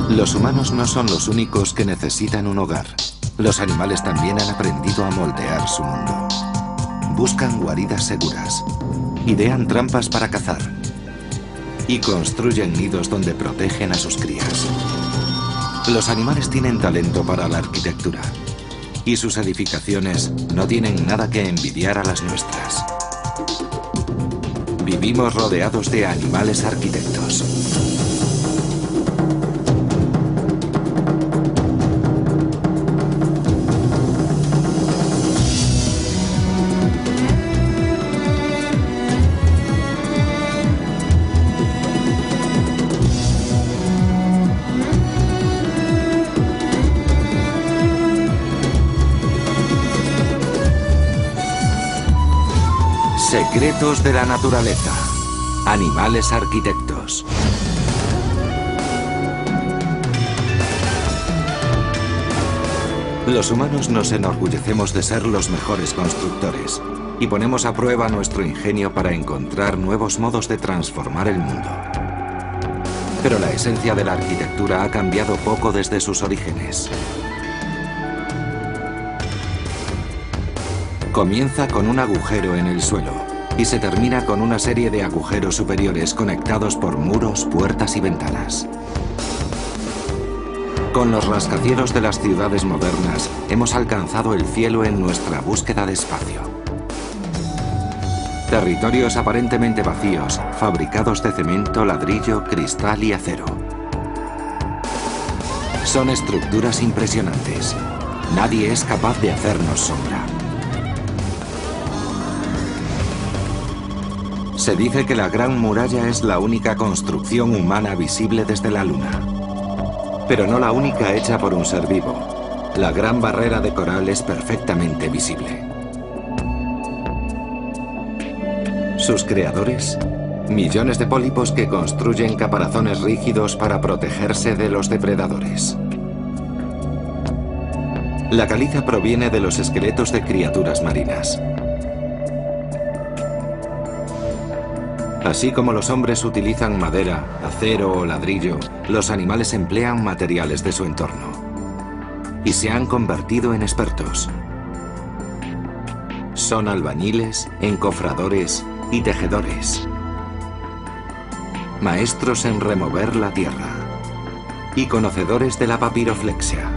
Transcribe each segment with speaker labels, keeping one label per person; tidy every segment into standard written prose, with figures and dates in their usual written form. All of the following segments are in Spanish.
Speaker 1: Los humanos no son los únicos que necesitan un hogar. Los animales también han aprendido a moldear su mundo. Buscan guaridas seguras, idean trampas para cazar y construyen nidos donde protegen a sus crías. Los animales tienen talento para la arquitectura y sus edificaciones no tienen nada que envidiar a las nuestras. Vivimos rodeados de animales arquitectos. Secretos de la naturaleza. Animales arquitectos. Los humanos nos enorgullecemos de ser los mejores constructores y ponemos a prueba nuestro ingenio para encontrar nuevos modos de transformar el mundo. Pero la esencia de la arquitectura ha cambiado poco desde sus orígenes. Comienza con un agujero en el suelo y se termina con una serie de agujeros superiores conectados por muros, puertas y ventanas. Con los rascacielos de las ciudades modernas hemos alcanzado el cielo en nuestra búsqueda de espacio. Territorios aparentemente vacíos, fabricados de cemento, ladrillo, cristal y acero. Son estructuras impresionantes. Nadie es capaz de hacernos sombra. Se dice que la Gran Muralla es la única construcción humana visible desde la Luna. Pero no la única hecha por un ser vivo. La Gran Barrera de Coral es perfectamente visible. Sus creadores, millones de pólipos que construyen caparazones rígidos para protegerse de los depredadores. La caliza proviene de los esqueletos de criaturas marinas. Así como los hombres utilizan madera, acero o ladrillo, los animales emplean materiales de su entorno. Y se han convertido en expertos. Son albañiles, encofradores y tejedores. Maestros en remover la tierra. Y conocedores de la papiroflexia.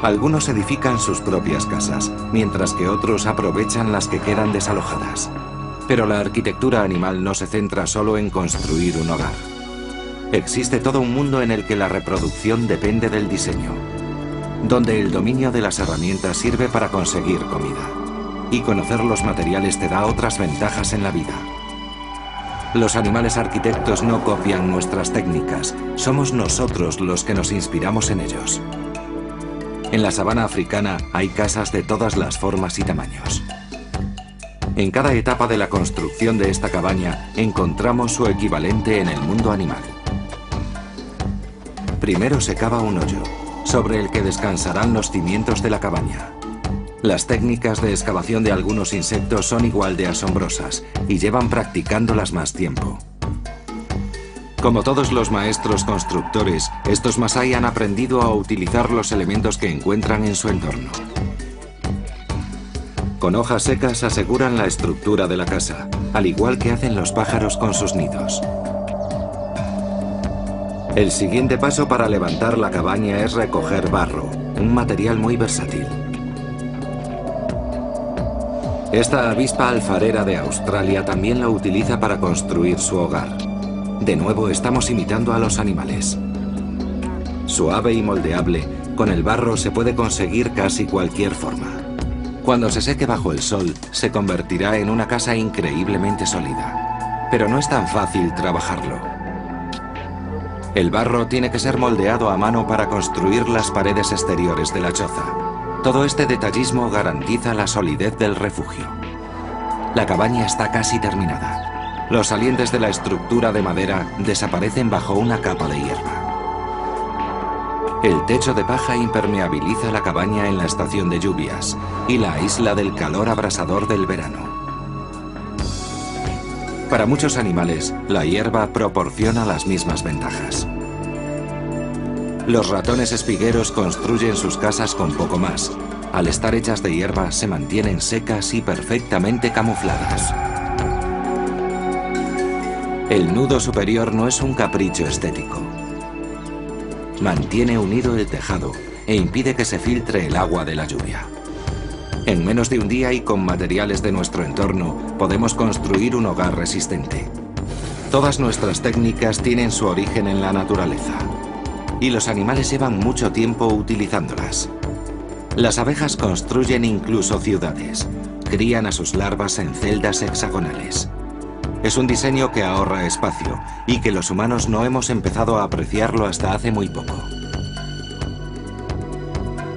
Speaker 1: Algunos edifican sus propias casas, mientras que otros aprovechan las que quedan desalojadas. Pero la arquitectura animal no se centra solo en construir un hogar. Existe todo un mundo en el que la reproducción depende del diseño, donde el dominio de las herramientas sirve para conseguir comida, y conocer los materiales te da otras ventajas en la vida. Los animales arquitectos no copian nuestras técnicas, somos nosotros los que nos inspiramos en ellos. En la sabana africana hay casas de todas las formas y tamaños. En cada etapa de la construcción de esta cabaña encontramos su equivalente en el mundo animal. Primero se cava un hoyo, sobre el que descansarán los cimientos de la cabaña. Las técnicas de excavación de algunos insectos son igual de asombrosas y llevan practicándolas más tiempo. Como todos los maestros constructores, estos masái han aprendido a utilizar los elementos que encuentran en su entorno. Con hojas secas aseguran la estructura de la casa, al igual que hacen los pájaros con sus nidos. El siguiente paso para levantar la cabaña es recoger barro, un material muy versátil. Esta avispa alfarera de Australia también lo utiliza para construir su hogar. De nuevo estamos imitando a los animales. Suave y moldeable, con el barro se puede conseguir casi cualquier forma. Cuando se seque bajo el sol, se convertirá en una casa increíblemente sólida. Pero no es tan fácil trabajarlo. El barro tiene que ser moldeado a mano para construir las paredes exteriores de la choza. Todo este detallismo garantiza la solidez del refugio. La cabaña está casi terminada. Los salientes de la estructura de madera desaparecen bajo una capa de hierba. El techo de paja impermeabiliza la cabaña en la estación de lluvias y la aísla del calor abrasador del verano. Para muchos animales, la hierba proporciona las mismas ventajas. Los ratones espigueros construyen sus casas con poco más. Al estar hechas de hierba, se mantienen secas y perfectamente camufladas. El nudo superior no es un capricho estético. Mantiene unido el tejado e impide que se filtre el agua de la lluvia. En menos de un día y con materiales de nuestro entorno, podemos construir un hogar resistente. Todas nuestras técnicas tienen su origen en la naturaleza. Y los animales llevan mucho tiempo utilizándolas. Las abejas construyen incluso ciudades. Crían a sus larvas en celdas hexagonales. Es un diseño que ahorra espacio y que los humanos no hemos empezado a apreciarlo hasta hace muy poco.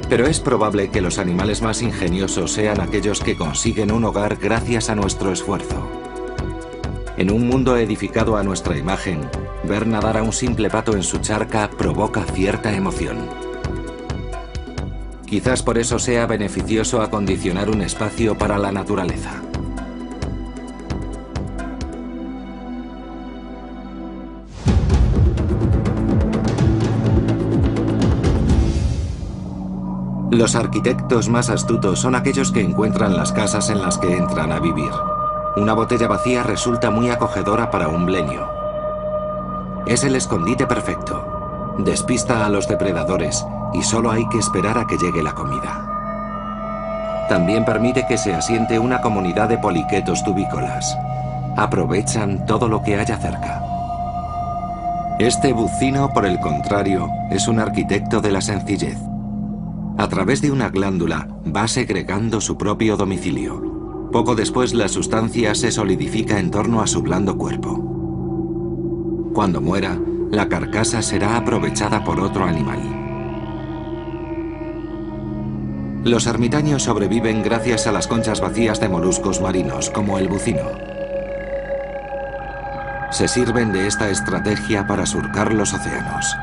Speaker 1: Pero es probable que los animales más ingeniosos sean aquellos que consiguen un hogar gracias a nuestro esfuerzo. En un mundo edificado a nuestra imagen, ver nadar a un simple pato en su charca provoca cierta emoción. Quizás por eso sea beneficioso acondicionar un espacio para la naturaleza. Los arquitectos más astutos son aquellos que encuentran las casas en las que entran a vivir. Una botella vacía resulta muy acogedora para un blenio. Es el escondite perfecto. Despista a los depredadores y solo hay que esperar a que llegue la comida. También permite que se asiente una comunidad de poliquetos tubícolas. Aprovechan todo lo que haya cerca. Este bucino, por el contrario, es un arquitecto de la sencillez. A través de una glándula va segregando su propio domicilio. Poco después la sustancia se solidifica en torno a su blando cuerpo. Cuando muera, la carcasa será aprovechada por otro animal. Los ermitaños sobreviven gracias a las conchas vacías de moluscos marinos, como el bucino. Se sirven de esta estrategia para surcar los océanos.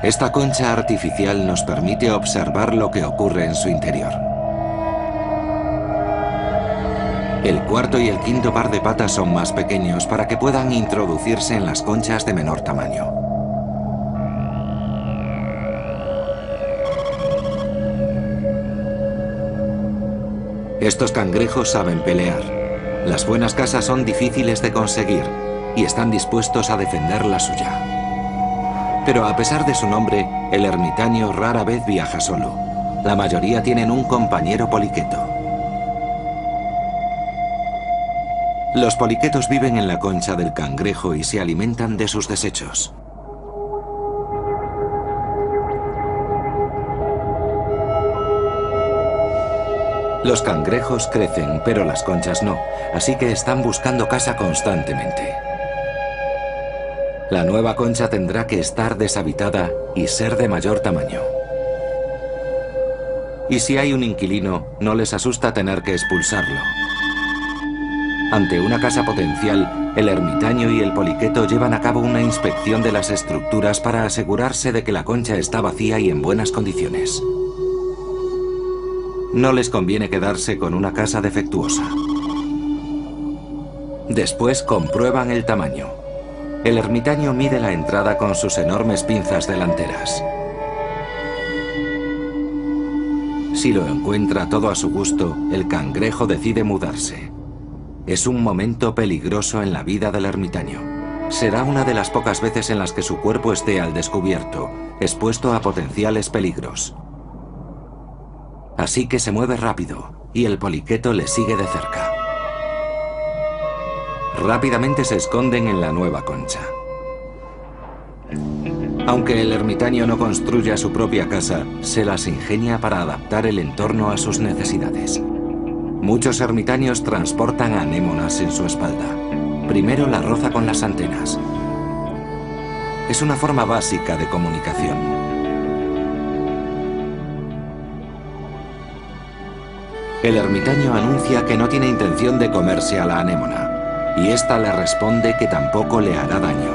Speaker 1: Esta concha artificial nos permite observar lo que ocurre en su interior. El cuarto y el quinto par de patas son más pequeños para que puedan introducirse en las conchas de menor tamaño. Estos cangrejos saben pelear. Las buenas casas son difíciles de conseguir y están dispuestos a defender la suya. Pero a pesar de su nombre, el ermitaño rara vez viaja solo. La mayoría tienen un compañero poliqueto. Los poliquetos viven en la concha del cangrejo y se alimentan de sus desechos. Los cangrejos crecen, pero las conchas no, así que están buscando casa constantemente. La nueva concha tendrá que estar deshabitada y ser de mayor tamaño. Y si hay un inquilino, no les asusta tener que expulsarlo. Ante una casa potencial, el ermitaño y el poliqueto llevan a cabo una inspección de las estructuras para asegurarse de que la concha está vacía y en buenas condiciones. No les conviene quedarse con una casa defectuosa. Después comprueban el tamaño. El ermitaño mide la entrada con sus enormes pinzas delanteras. Si lo encuentra todo a su gusto, el cangrejo decide mudarse. Es un momento peligroso en la vida del ermitaño. Será una de las pocas veces en las que su cuerpo esté al descubierto, expuesto a potenciales peligros. Así que se mueve rápido, y el poliqueto le sigue de cerca. Rápidamente se esconden en la nueva concha. Aunque el ermitaño no construya su propia casa, se las ingenia para adaptar el entorno a sus necesidades. Muchos ermitaños transportan anémonas en su espalda. Primero la roza con las antenas. Es una forma básica de comunicación. El ermitaño anuncia que no tiene intención de comerse a la anémona. y ésta le responde que tampoco le hará daño.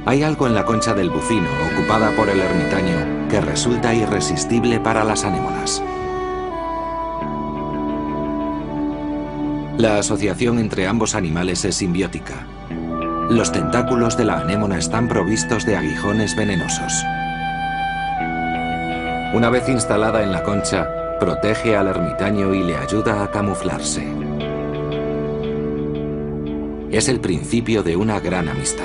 Speaker 1: Hay algo en la concha del bucino, ocupada por el ermitaño, que resulta irresistible para las anémonas. La asociación entre ambos animales es simbiótica. Los tentáculos de la anémona están provistos de aguijones venenosos. Una vez instalada en la concha, protege al ermitaño y le ayuda a camuflarse. Es el principio de una gran amistad.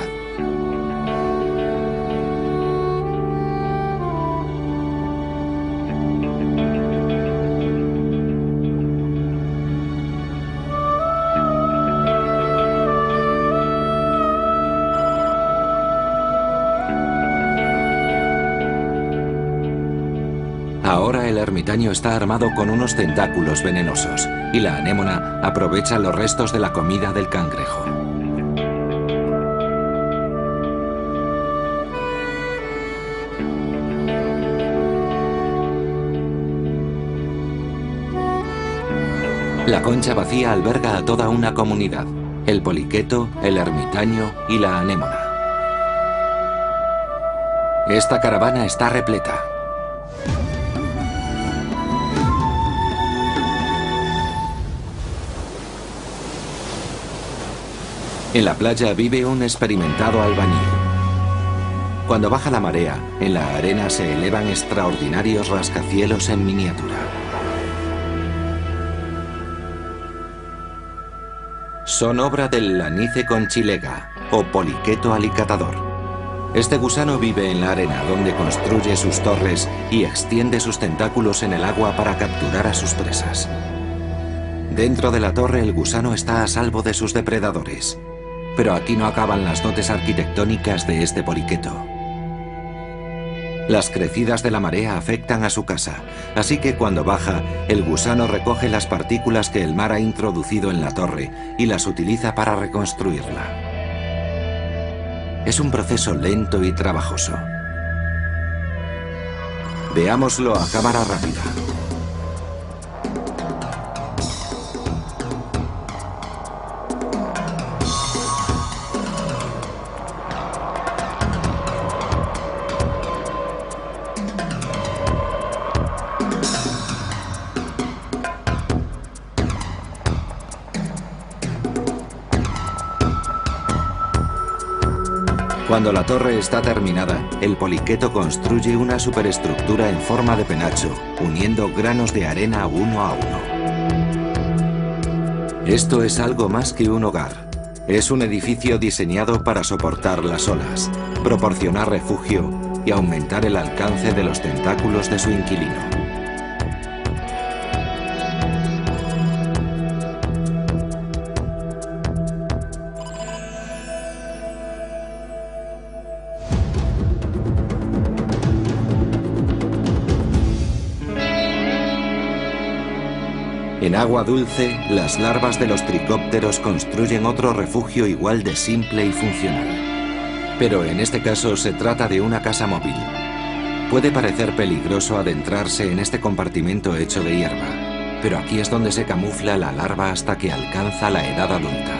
Speaker 1: Ahora el ermitaño está armado con unos tentáculos venenosos y la anémona aprovecha los restos de la comida del cangrejo. La concha vacía alberga a toda una comunidad: el poliqueto, el ermitaño y la anémona. Esta caravana está repleta. En la playa vive un experimentado albañil. Cuando baja la marea, en la arena se elevan extraordinarios rascacielos en miniatura. Son obra del lanice conchilega, o poliqueto alicatador. Este gusano vive en la arena, donde construye sus torres y extiende sus tentáculos en el agua para capturar a sus presas. Dentro de la torre, el gusano está a salvo de sus depredadores. Pero aquí no acaban las dotes arquitectónicas de este poliqueto. Las crecidas de la marea afectan a su casa, así que cuando baja, el gusano recoge las partículas que el mar ha introducido en la torre y las utiliza para reconstruirla. Es un proceso lento y trabajoso. Veámoslo a cámara rápida. Cuando la torre está terminada, el poliqueto construye una superestructura en forma de penacho, uniendo granos de arena uno a uno. Esto es algo más que un hogar. Es un edificio diseñado para soportar las olas, proporcionar refugio y aumentar el alcance de los tentáculos de su inquilino. En agua dulce, las larvas de los tricópteros construyen otro refugio igual de simple y funcional. Pero en este caso se trata de una casa móvil. Puede parecer peligroso adentrarse en este compartimento hecho de hierba, pero aquí es donde se camufla la larva hasta que alcanza la edad adulta.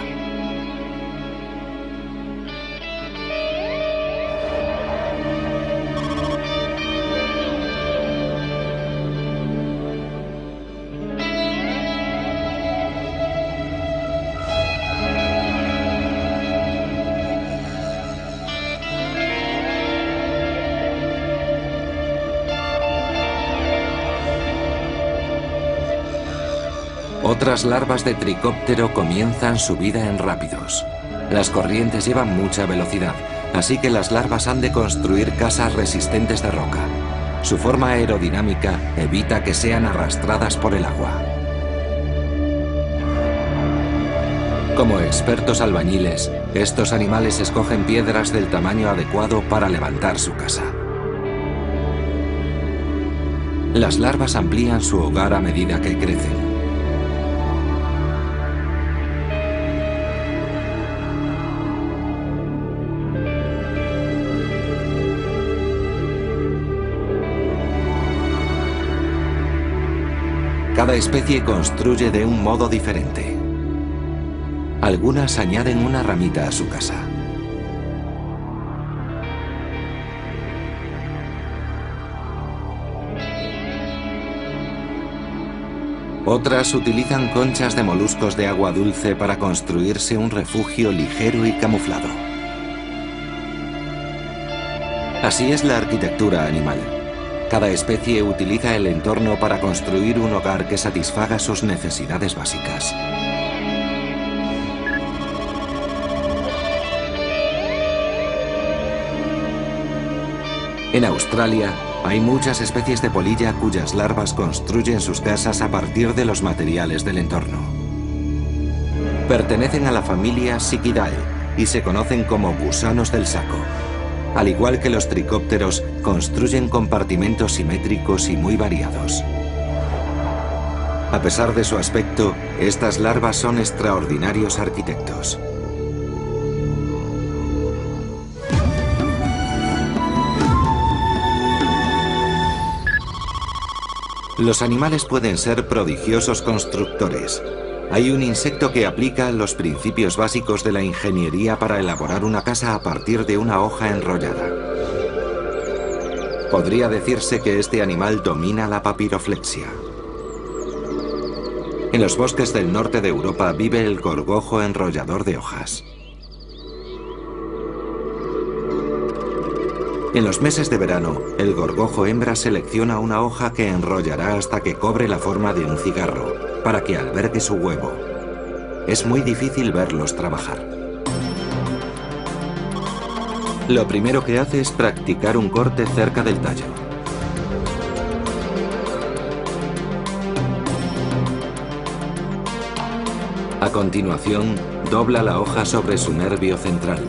Speaker 1: Otras larvas de tricóptero comienzan su vida en rápidos. Las corrientes llevan mucha velocidad, así que las larvas han de construir casas resistentes de roca. Su forma aerodinámica evita que sean arrastradas por el agua. Como expertos albañiles, estos animales escogen piedras del tamaño adecuado para levantar su casa. Las larvas amplían su hogar a medida que crecen. Cada especie construye de un modo diferente. Algunas añaden una ramita a su casa. Otras utilizan conchas de moluscos de agua dulce para construirse un refugio ligero y camuflado. Así es la arquitectura animal. Cada especie utiliza el entorno para construir un hogar que satisfaga sus necesidades básicas. En Australia, hay muchas especies de polilla cuyas larvas construyen sus casas a partir de los materiales del entorno. Pertenecen a la familia Sicidae y se conocen como gusanos del saco. Al igual que los tricópteros, construyen compartimentos simétricos y muy variados. A pesar de su aspecto, estas larvas son extraordinarios arquitectos. Los animales pueden ser prodigiosos constructores. Hay un insecto que aplica los principios básicos de la ingeniería para elaborar una casa a partir de una hoja enrollada. Podría decirse que este animal domina la papiroflexia. En los bosques del norte de Europa vive el gorgojo enrollador de hojas. En los meses de verano, el gorgojo hembra selecciona una hoja que enrollará hasta que cobre la forma de un cigarro, para que albergue su huevo. Es muy difícil verlos trabajar. Lo primero que hace es practicar un corte cerca del tallo. A continuación, dobla la hoja sobre su nervio central.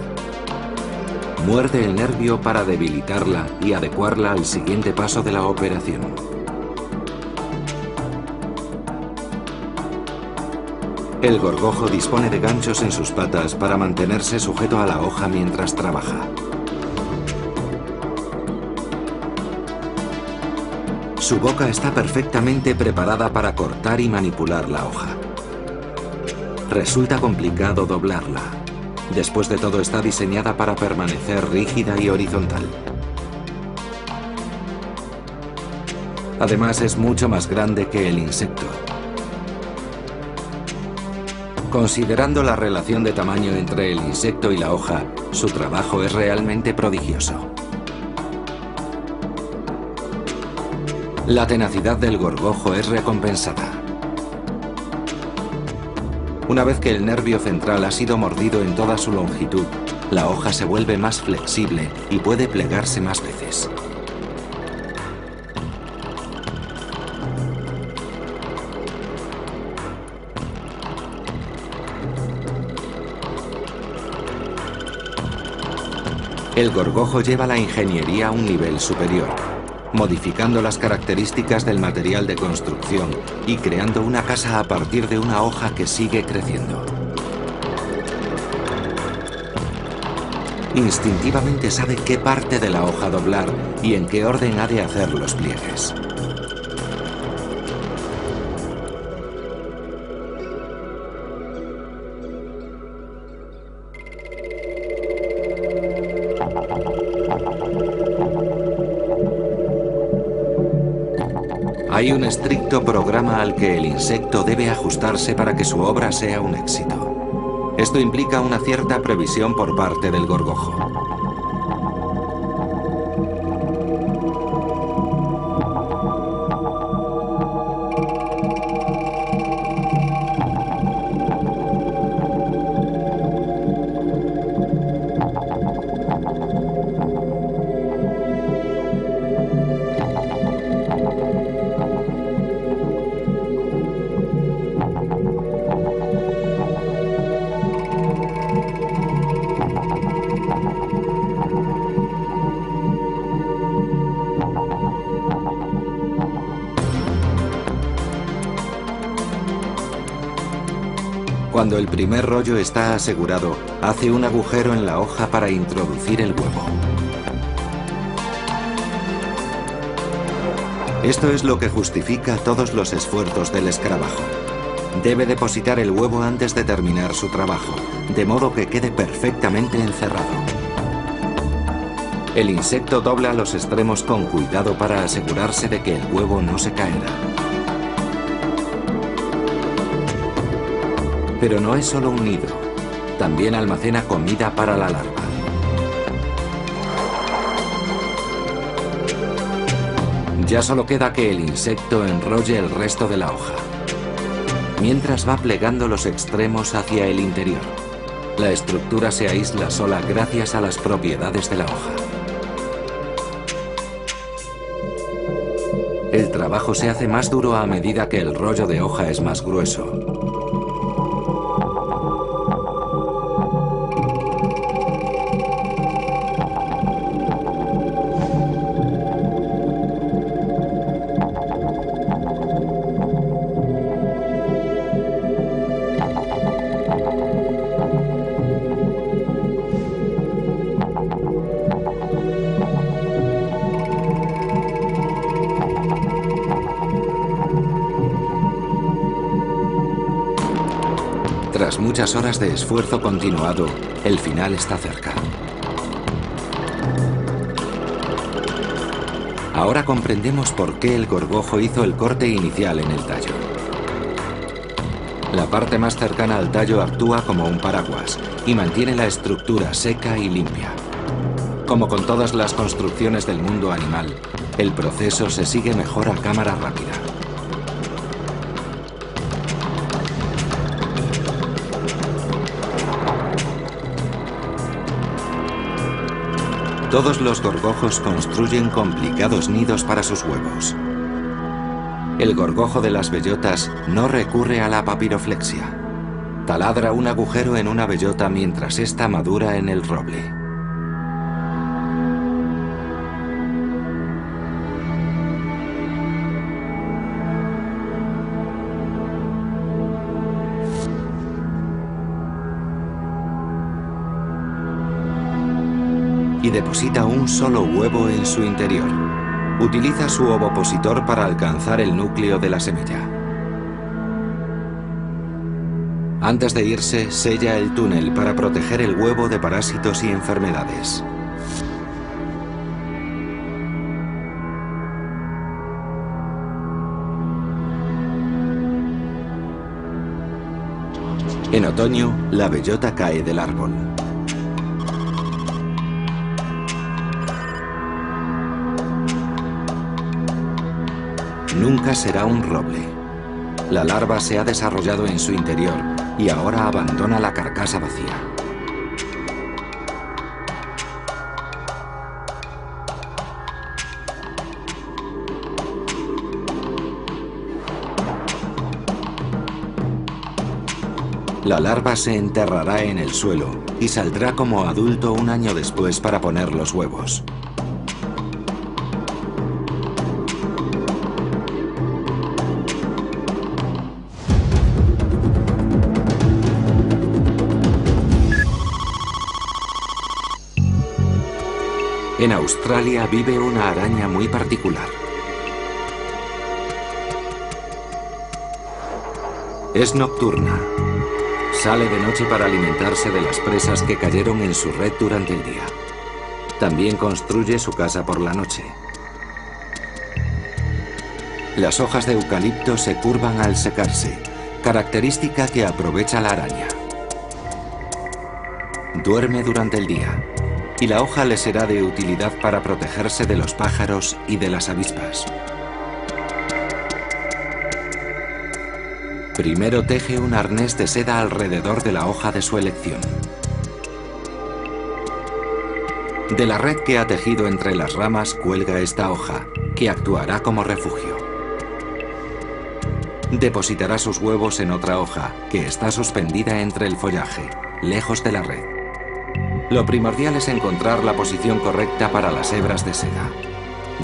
Speaker 1: Muerde el nervio para debilitarla y adecuarla al siguiente paso de la operación. El gorgojo dispone de ganchos en sus patas para mantenerse sujeto a la hoja mientras trabaja. Su boca está perfectamente preparada para cortar y manipular la hoja. Resulta complicado doblarla. Después de todo, está diseñada para permanecer rígida y horizontal. Además, es mucho más grande que el insecto. Considerando la relación de tamaño entre el insecto y la hoja, su trabajo es realmente prodigioso. La tenacidad del gorgojo es recompensada. Una vez que el nervio central ha sido mordido en toda su longitud, la hoja se vuelve más flexible y puede plegarse más veces. El gorgojo lleva la ingeniería a un nivel superior, modificando las características del material de construcción y creando una casa a partir de una hoja que sigue creciendo. Instintivamente sabe qué parte de la hoja doblar y en qué orden ha de hacer los pliegues. Hay un estricto programa al que el insecto debe ajustarse para que su obra sea un éxito. Esto implica una cierta previsión por parte del gorgojo. Cuando el primer rollo está asegurado, hace un agujero en la hoja para introducir el huevo. Esto es lo que justifica todos los esfuerzos del escarabajo. Debe depositar el huevo antes de terminar su trabajo, de modo que quede perfectamente encerrado. El insecto dobla los extremos con cuidado para asegurarse de que el huevo no se caerá. Pero no es solo un nido, también almacena comida para la larva. Ya solo queda que el insecto enrolle el resto de la hoja, mientras va plegando los extremos hacia el interior. La estructura se aísla sola gracias a las propiedades de la hoja. El trabajo se hace más duro a medida que el rollo de hoja es más grueso. Tras muchas horas de esfuerzo continuado, el final está cerca. Ahora comprendemos por qué el gorgojo hizo el corte inicial en el tallo. La parte más cercana al tallo actúa como un paraguas y mantiene la estructura seca y limpia. Como con todas las construcciones del mundo animal, el proceso se sigue mejor a cámara rápida. Todos los gorgojos construyen complicados nidos para sus huevos. El gorgojo de las bellotas no recurre a la papiroflexia. Taladra un agujero en una bellota mientras ésta madura en el roble. Y deposita un solo huevo en su interior. Utiliza su ovopositor para alcanzar el núcleo de la semilla. Antes de irse, sella el túnel para proteger el huevo de parásitos y enfermedades. En otoño, la bellota cae del árbol. Nunca será un roble. La larva se ha desarrollado en su interior y ahora abandona la carcasa vacía. La larva se enterrará en el suelo y saldrá como adulto un año después para poner los huevos. En Australia vive una araña muy particular. Es nocturna. Sale de noche para alimentarse de las presas que cayeron en su red durante el día. También construye su casa por la noche. Las hojas de eucalipto se curvan al secarse, característica que aprovecha la araña. Duerme durante el día, y la hoja le será de utilidad para protegerse de los pájaros y de las avispas. Primero teje un arnés de seda alrededor de la hoja de su elección. De la red que ha tejido entre las ramas cuelga esta hoja, que actuará como refugio. Depositará sus huevos en otra hoja, que está suspendida entre el follaje, lejos de la red. Lo primordial es encontrar la posición correcta para las hebras de seda.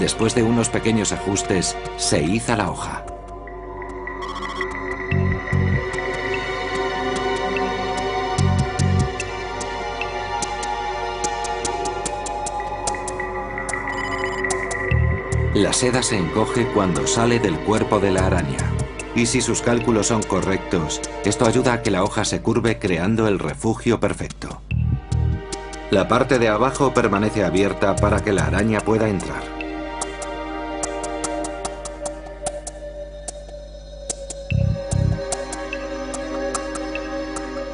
Speaker 1: Después de unos pequeños ajustes, se iza la hoja. La seda se encoge cuando sale del cuerpo de la araña. Y si sus cálculos son correctos, esto ayuda a que la hoja se curve creando el refugio perfecto. La parte de abajo permanece abierta para que la araña pueda entrar.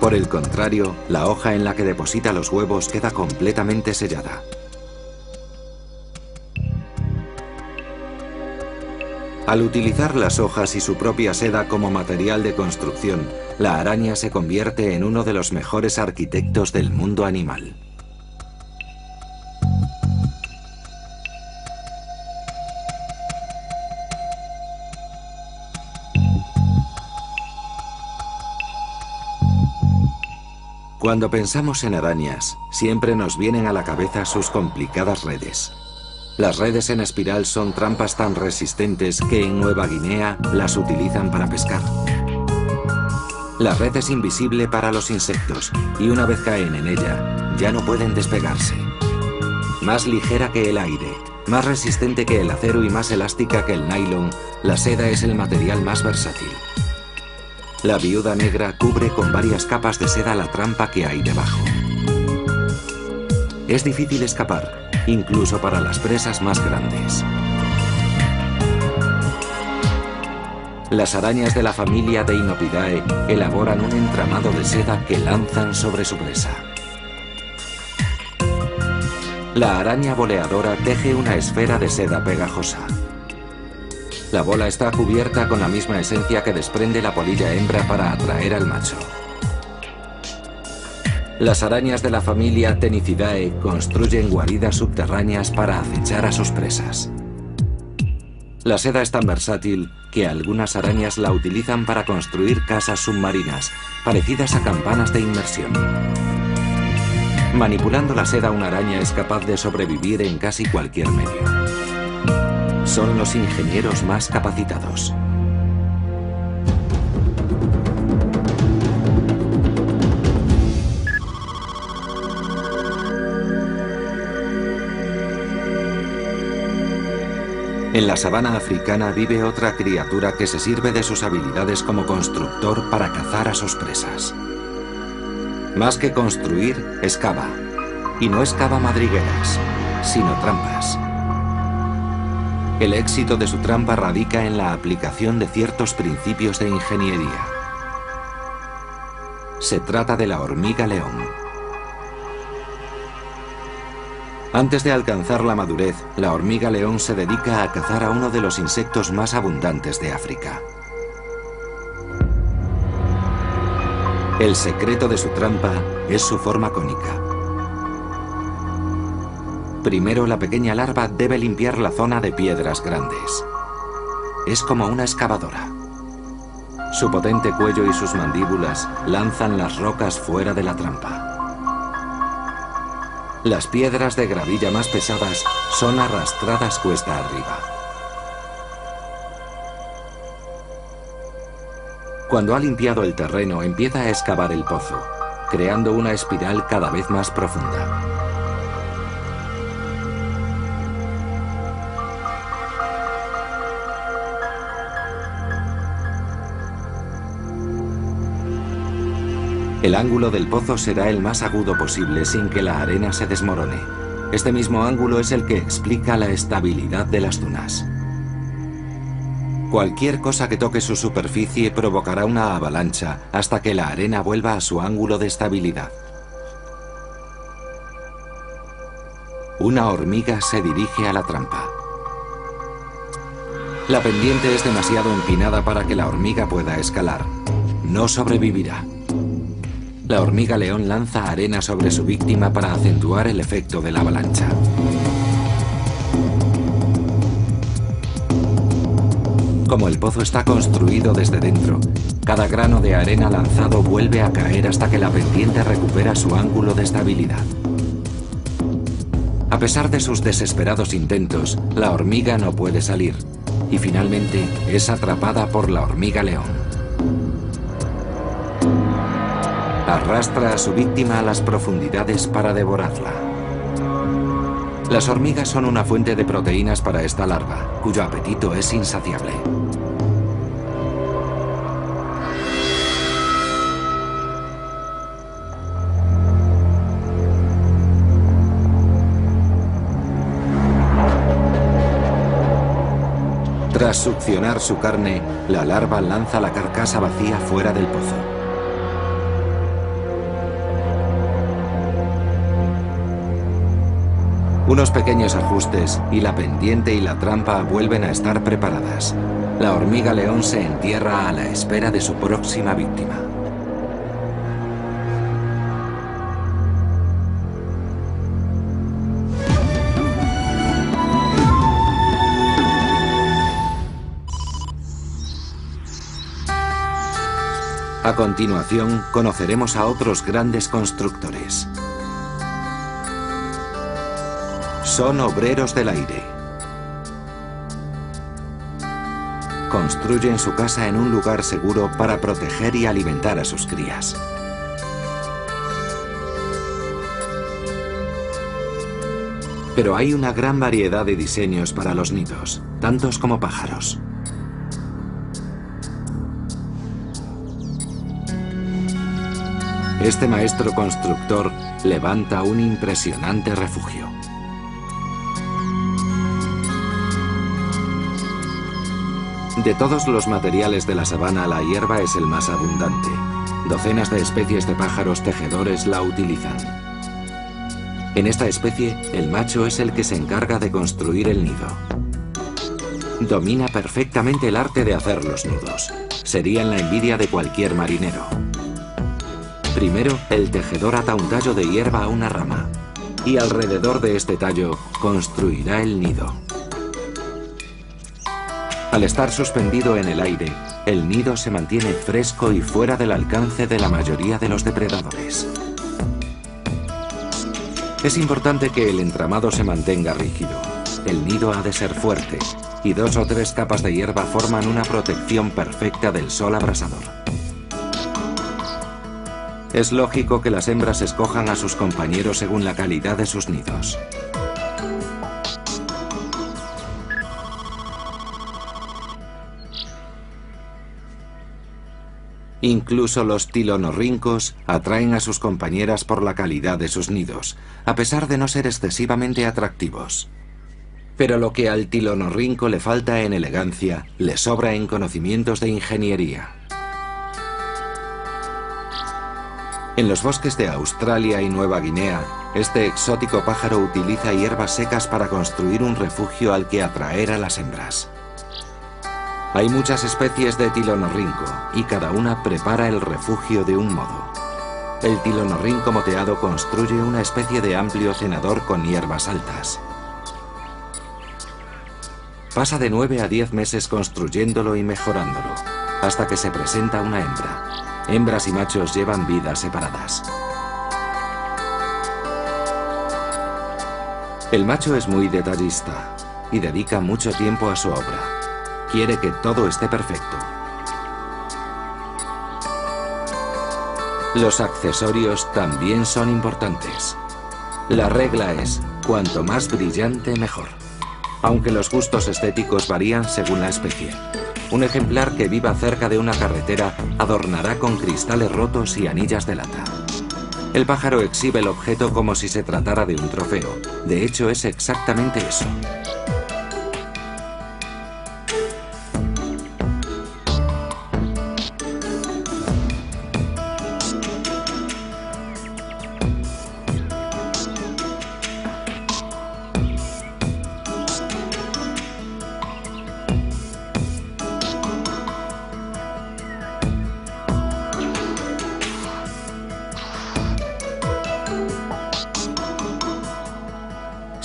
Speaker 1: Por el contrario, la hoja en la que deposita los huevos queda completamente sellada. Al utilizar las hojas y su propia seda como material de construcción, la araña se convierte en uno de los mejores arquitectos del mundo animal. Cuando pensamos en arañas, siempre nos vienen a la cabeza sus complicadas redes. Las redes en espiral son trampas tan resistentes que en Nueva Guinea las utilizan para pescar. La red es invisible para los insectos y una vez caen en ella, ya no pueden despegarse. Más ligera que el aire, más resistente que el acero y más elástica que el nylon, la seda es el material más versátil. La viuda negra cubre con varias capas de seda la trampa que hay debajo. Es difícil escapar, incluso para las presas más grandes. Las arañas de la familia Deinopidae elaboran un entramado de seda que lanzan sobre su presa. La araña boleadora teje una esfera de seda pegajosa. La bola está cubierta con la misma esencia que desprende la polilla hembra para atraer al macho. Las arañas de la familia Ctenizidae construyen guaridas subterráneas para acechar a sus presas. La seda es tan versátil que algunas arañas la utilizan para construir casas submarinas, parecidas a campanas de inmersión. Manipulando la seda, una araña es capaz de sobrevivir en casi cualquier medio. Son los ingenieros más capacitados. En la sabana africana vive otra criatura que se sirve de sus habilidades como constructor para cazar a sus presas. Más que construir, excava. Y no excava madrigueras, sino trampas. El éxito de su trampa radica en la aplicación de ciertos principios de ingeniería. Se trata de la hormiga león. Antes de alcanzar la madurez, la hormiga león se dedica a cazar a uno de los insectos más abundantes de África. El secreto de su trampa es su forma cónica. Primero, la pequeña larva debe limpiar la zona de piedras grandes. Es como una excavadora. Su potente cuello y sus mandíbulas lanzan las rocas fuera de la trampa. Las piedras de gravilla más pesadas son arrastradas cuesta arriba. Cuando ha limpiado el terreno, empieza a excavar el pozo, creando una espiral cada vez más profunda. El ángulo del pozo será el más agudo posible sin que la arena se desmorone. Este mismo ángulo es el que explica la estabilidad de las dunas. Cualquier cosa que toque su superficie provocará una avalancha hasta que la arena vuelva a su ángulo de estabilidad. Una hormiga se dirige a la trampa. La pendiente es demasiado empinada para que la hormiga pueda escalar. No sobrevivirá. La hormiga león lanza arena sobre su víctima para acentuar el efecto de la avalancha. Como el pozo está construido desde dentro, cada grano de arena lanzado vuelve a caer hasta que la pendiente recupera su ángulo de estabilidad. A pesar de sus desesperados intentos, la hormiga no puede salir y finalmente es atrapada por la hormiga león. Arrastra a su víctima a las profundidades para devorarla. Las hormigas son una fuente de proteínas para esta larva, cuyo apetito es insaciable. Tras succionar su carne, la larva lanza la carcasa vacía fuera del pozo. Unos pequeños ajustes y la pendiente y la trampa vuelven a estar preparadas. La hormiga león se entierra a la espera de su próxima víctima. A continuación, conoceremos a otros grandes constructores. Son obreros del aire. Construyen su casa en un lugar seguro para proteger y alimentar a sus crías. Pero hay una gran variedad de diseños para los nidos, tantos como pájaros. Este maestro constructor levanta un impresionante refugio. De todos los materiales de la sabana, la hierba es el más abundante. Docenas de especies de pájaros tejedores la utilizan. En esta especie, el macho es el que se encarga de construir el nido. Domina perfectamente el arte de hacer los nudos. Serían la envidia de cualquier marinero. Primero, el tejedor ata un tallo de hierba a una rama y alrededor de este tallo construirá el nido. Al estar suspendido en el aire, el nido se mantiene fresco y fuera del alcance de la mayoría de los depredadores. Es importante que el entramado se mantenga rígido. El nido ha de ser fuerte y 2 o 3 capas de hierba forman una protección perfecta del sol abrasador. Es lógico que las hembras escojan a sus compañeros según la calidad de sus nidos. Incluso los tilonorrincos atraen a sus compañeras por la calidad de sus nidos, a pesar de no ser excesivamente atractivos. Pero lo que al tilonorrinco le falta en elegancia, le sobra en conocimientos de ingeniería. En los bosques de Australia y Nueva Guinea, este exótico pájaro utiliza hierbas secas para construir un refugio al que atraer a las hembras. Hay muchas especies de tilonorrinco y cada una prepara el refugio de un modo. El tilonorrinco moteado construye una especie de amplio cenador con hierbas altas. Pasa de 9 a 10 meses construyéndolo y mejorándolo, hasta que se presenta una hembra. Hembras y machos llevan vidas separadas. El macho es muy detallista y dedica mucho tiempo a su obra. Quiere que todo esté perfecto. Los accesorios también son importantes. La regla es, cuanto más brillante, mejor. Aunque los gustos estéticos varían según la especie. Un ejemplar que viva cerca de una carretera adornará con cristales rotos y anillas de lata. El pájaro exhibe el objeto como si se tratara de un trofeo. De hecho, es exactamente eso.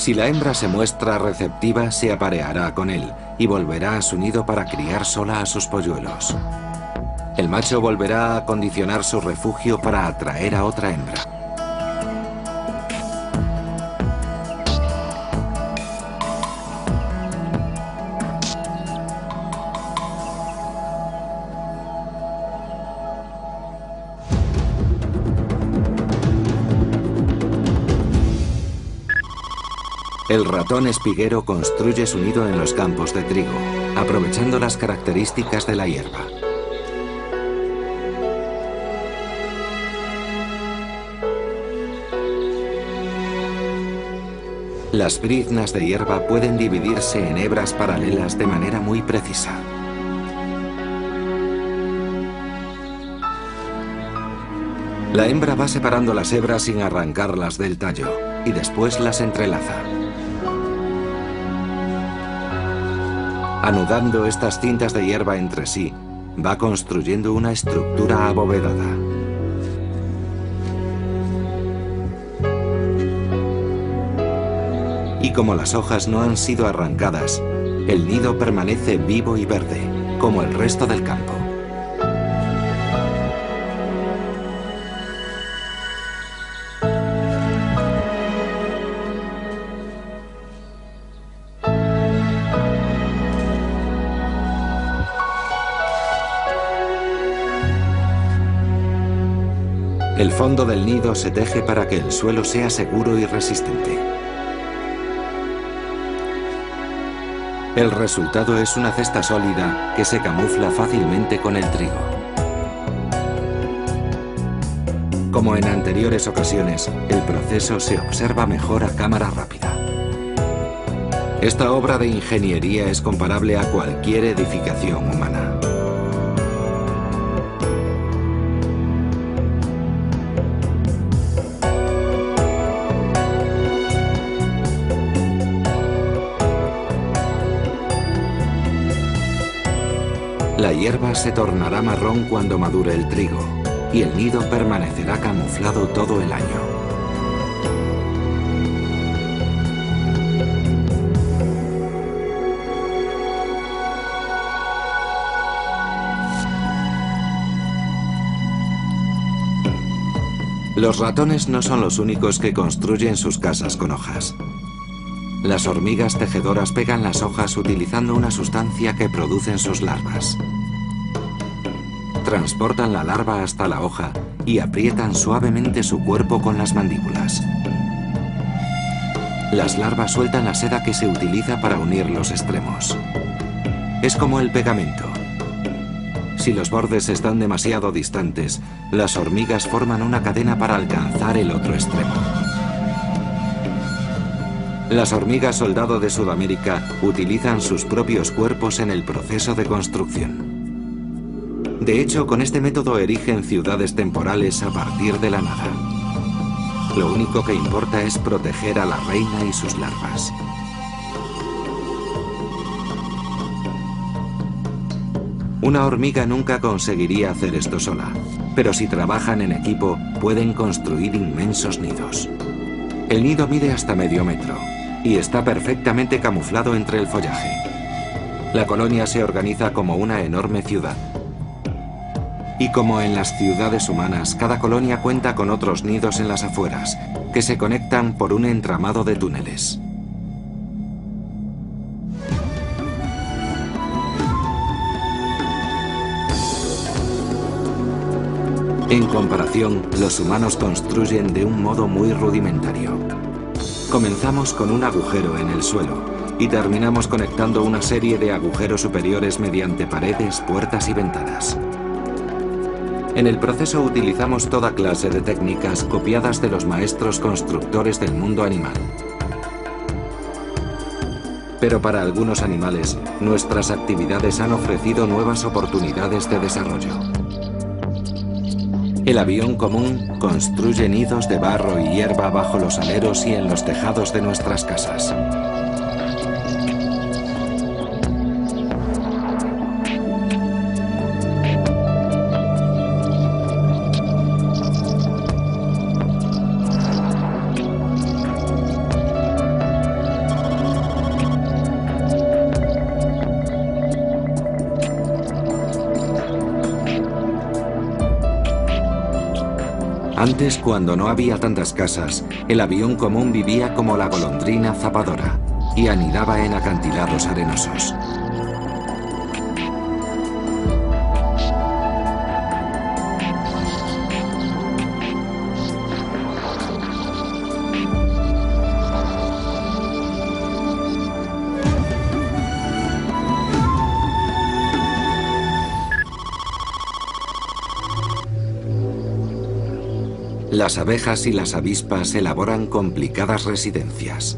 Speaker 1: Si la hembra se muestra receptiva, se apareará con él y volverá a su nido para criar sola a sus polluelos. El macho volverá a acondicionar su refugio para atraer a otra hembra. El ratón espiguero construye su nido en los campos de trigo, aprovechando las características de la hierba. Las briznas de hierba pueden dividirse en hebras paralelas de manera muy precisa. La hembra va separando las hebras sin arrancarlas del tallo y después las entrelaza. Anudando estas cintas de hierba entre sí, va construyendo una estructura abovedada. Y como las hojas no han sido arrancadas, el nido permanece vivo y verde, como el resto del campo. El fondo del nido se teje para que el suelo sea seguro y resistente. El resultado es una cesta sólida que se camufla fácilmente con el trigo. Como en anteriores ocasiones, el proceso se observa mejor a cámara rápida. Esta obra de ingeniería es comparable a cualquier edificación humana. La hierba se tornará marrón cuando madure el trigo y el nido permanecerá camuflado todo el año. Los ratones no son los únicos que construyen sus casas con hojas. Las hormigas tejedoras pegan las hojas utilizando una sustancia que producen sus larvas. Transportan la larva hasta la hoja y aprietan suavemente su cuerpo con las mandíbulas. Las larvas sueltan la seda que se utiliza para unir los extremos. Es como el pegamento. Si los bordes están demasiado distantes, las hormigas forman una cadena para alcanzar el otro extremo. Las hormigas soldado de Sudamérica utilizan sus propios cuerpos en el proceso de construcción. De hecho, con este método erigen ciudades temporales a partir de la nada. Lo único que importa es proteger a la reina y sus larvas. Una hormiga nunca conseguiría hacer esto sola, pero si trabajan en equipo pueden construir inmensos nidos. El nido mide hasta medio metro y está perfectamente camuflado entre el follaje. La colonia se organiza como una enorme ciudad. Y como en las ciudades humanas, cada colonia cuenta con otros nidos en las afueras, que se conectan por un entramado de túneles. En comparación, los humanos construyen de un modo muy rudimentario. Comenzamos con un agujero en el suelo y terminamos conectando una serie de agujeros superiores mediante paredes, puertas y ventanas. En el proceso utilizamos toda clase de técnicas copiadas de los maestros constructores del mundo animal. Pero para algunos animales, nuestras actividades han ofrecido nuevas oportunidades de desarrollo. El avión común construye nidos de barro y hierba bajo los aleros y en los tejados de nuestras casas. Antes, cuando no había tantas casas, el avión común vivía como la golondrina zapadora y anidaba en acantilados arenosos. Las abejas y las avispas elaboran complicadas residencias.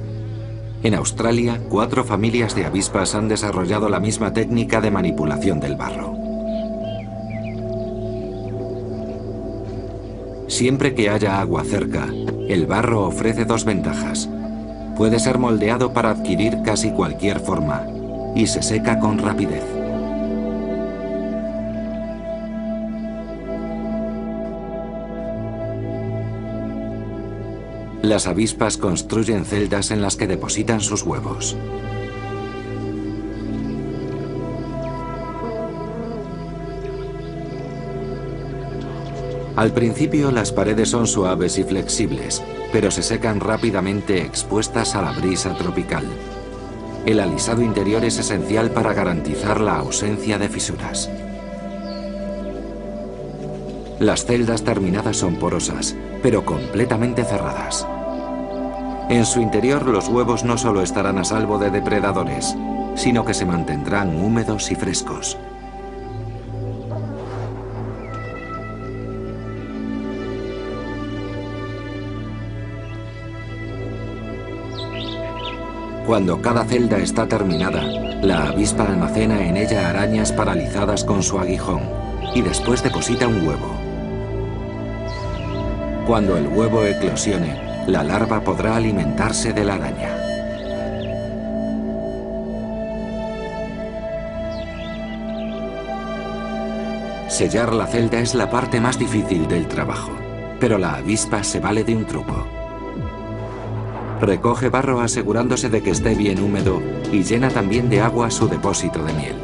Speaker 1: En Australia, 4 familias de avispas han desarrollado la misma técnica de manipulación del barro. Siempre que haya agua cerca, el barro ofrece 2 ventajas. Puede ser moldeado para adquirir casi cualquier forma y se seca con rapidez. Las avispas construyen celdas en las que depositan sus huevos. Al principio las paredes son suaves y flexibles, pero se secan rápidamente expuestas a la brisa tropical. El alisado interior es esencial para garantizar la ausencia de fisuras. Las celdas terminadas son porosas, pero completamente cerradas. En su interior los huevos no solo estarán a salvo de depredadores, sino que se mantendrán húmedos y frescos. Cuando cada celda está terminada, la avispa almacena en ella arañas paralizadas con su aguijón y después deposita un huevo. Cuando el huevo eclosione, la larva podrá alimentarse de la araña. Sellar la celda es la parte más difícil del trabajo, pero la avispa se vale de un truco. Recoge barro asegurándose de que esté bien húmedo y llena también de agua su depósito de miel.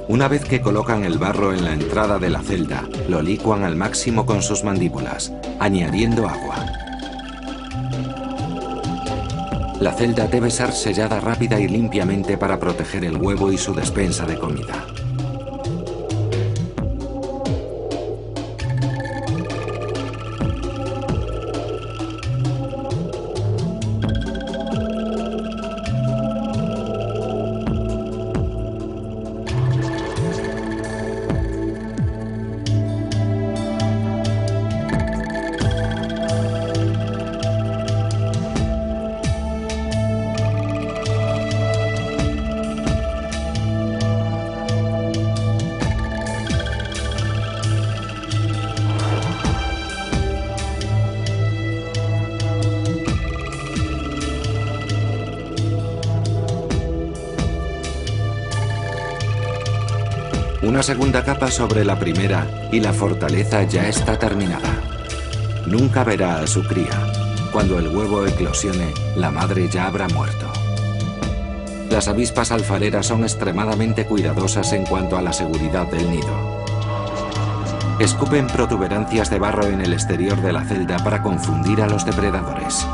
Speaker 1: Una vez que colocan el barro en la entrada de la celda, lo licuan al máximo con sus mandíbulas, añadiendo agua. La celda debe ser sellada rápida y limpiamente para proteger el huevo y su despensa de comida. Una segunda capa sobre la primera y la fortaleza ya está terminada. Nunca verá a su cría. Cuando el huevo eclosione, la madre ya habrá muerto. Las avispas alfareras son extremadamente cuidadosas en cuanto a la seguridad del nido. Escupen protuberancias de barro en el exterior de la celda para confundir a los depredadores.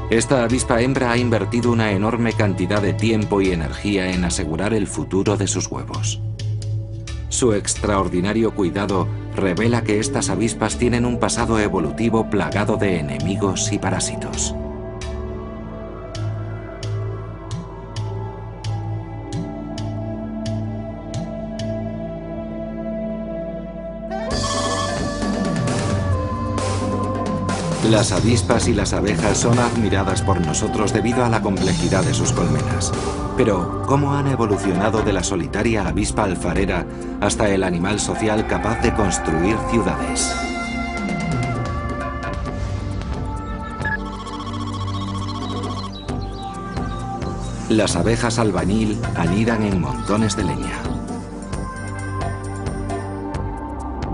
Speaker 1: Esta avispa hembra ha invertido una enorme cantidad de tiempo y energía en asegurar el futuro de sus huevos. Su extraordinario cuidado revela que estas avispas tienen un pasado evolutivo plagado de enemigos y parásitos. Las avispas y las abejas son admiradas por nosotros debido a la complejidad de sus colmenas. Pero, ¿cómo han evolucionado de la solitaria avispa alfarera hasta el animal social capaz de construir ciudades? Las abejas albañil anidan en montones de leña.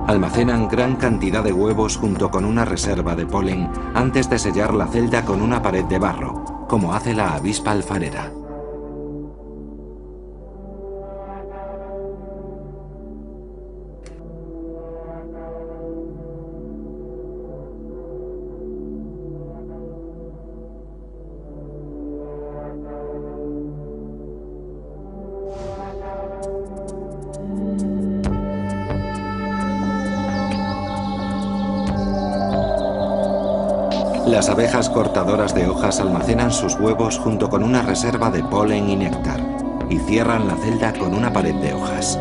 Speaker 1: Almacenan gran cantidad de huevos junto con una reserva de polen antes de sellar la celda con una pared de barro, como hace la avispa alfarera. Las abejas cortadoras de hojas almacenan sus huevos junto con una reserva de polen y néctar y cierran la celda con una pared de hojas.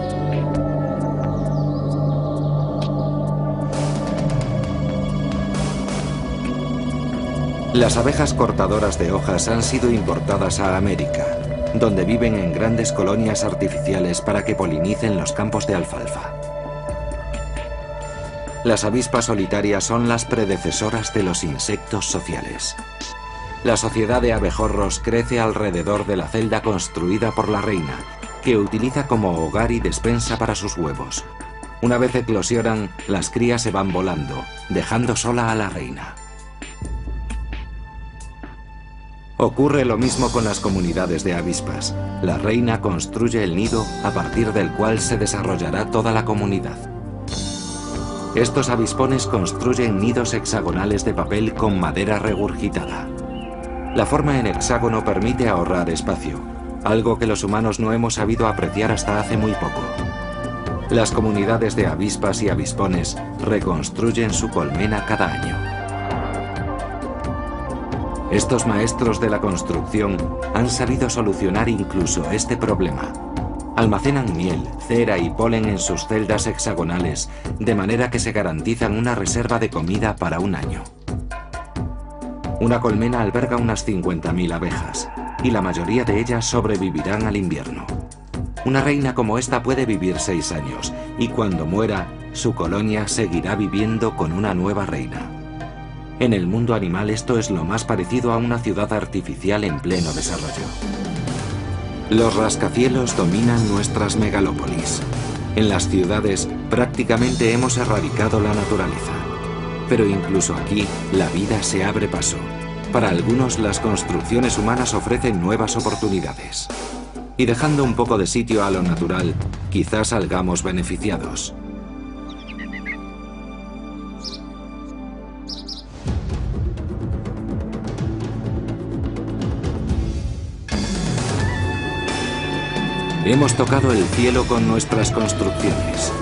Speaker 1: Las abejas cortadoras de hojas han sido importadas a América, donde viven en grandes colonias artificiales para que polinicen los campos de alfalfa. Las avispas solitarias son las predecesoras de los insectos sociales. La sociedad de abejorros crece alrededor de la celda construida por la reina, que utiliza como hogar y despensa para sus huevos. Una vez eclosionan, las crías se van volando, dejando sola a la reina. Ocurre lo mismo con las comunidades de avispas. La reina construye el nido a partir del cual se desarrollará toda la comunidad. Estos avispones construyen nidos hexagonales de papel con madera regurgitada. La forma en hexágono permite ahorrar espacio, algo que los humanos no hemos sabido apreciar hasta hace muy poco. Las comunidades de avispas y avispones reconstruyen su colmena cada año. Estos maestros de la construcción han sabido solucionar incluso este problema. Almacenan miel, cera y polen en sus celdas hexagonales, de manera que se garantizan una reserva de comida para un año. Una colmena alberga unas 50.000 abejas, y la mayoría de ellas sobrevivirán al invierno. Una reina como esta puede vivir 6 años, y cuando muera, su colonia seguirá viviendo con una nueva reina. En el mundo animal esto es lo más parecido a una ciudad artificial en pleno desarrollo. Los rascacielos dominan nuestras megalópolis. En las ciudades prácticamente hemos erradicado la naturaleza. Pero incluso aquí la vida se abre paso. Para algunos las construcciones humanas ofrecen nuevas oportunidades. Y dejando un poco de sitio a lo natural, quizás salgamos beneficiados. Hemos tocado el cielo con nuestras construcciones.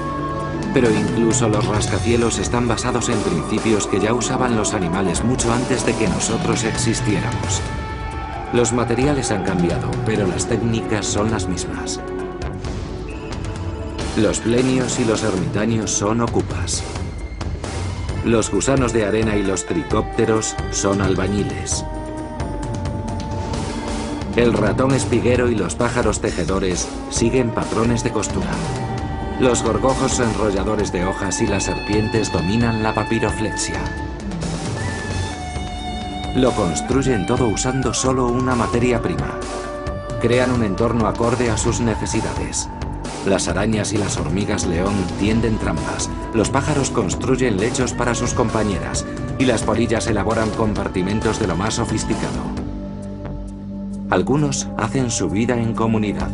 Speaker 1: Pero incluso los rascacielos están basados en principios que ya usaban los animales mucho antes de que nosotros existiéramos. Los materiales han cambiado, pero las técnicas son las mismas. Los plenios y los ermitaños son ocupas. Los gusanos de arena y los tricópteros son albañiles. El ratón espiguero y los pájaros tejedores siguen patrones de costura. Los gorgojos enrolladores de hojas y las serpientes dominan la papiroflexia. Lo construyen todo usando solo una materia prima. Crean un entorno acorde a sus necesidades. Las arañas y las hormigas león tienden trampas. Los pájaros construyen lechos para sus compañeras y las polillas elaboran compartimentos de lo más sofisticado. Algunos hacen su vida en comunidad.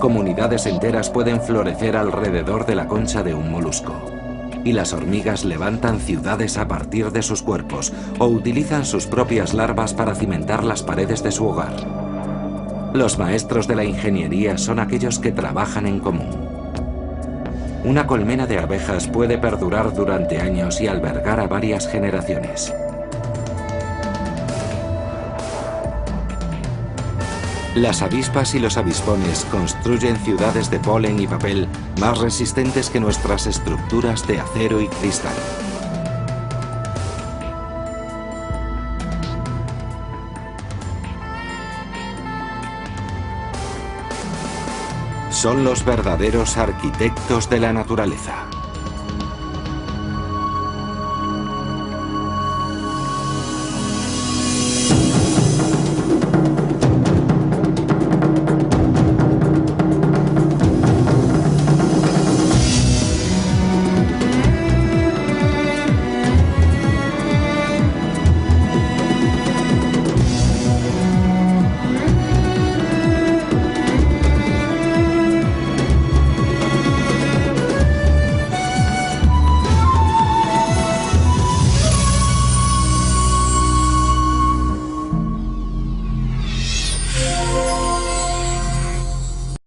Speaker 1: Comunidades enteras pueden florecer alrededor de la concha de un molusco. Y las hormigas levantan ciudades a partir de sus cuerpos o utilizan sus propias larvas para cimentar las paredes de su hogar. Los maestros de la ingeniería son aquellos que trabajan en común. Una colmena de abejas puede perdurar durante años y albergar a varias generaciones. Las avispas y los avispones construyen ciudades de polen y papel más resistentes que nuestras estructuras de acero y cristal. Son los verdaderos arquitectos de la naturaleza.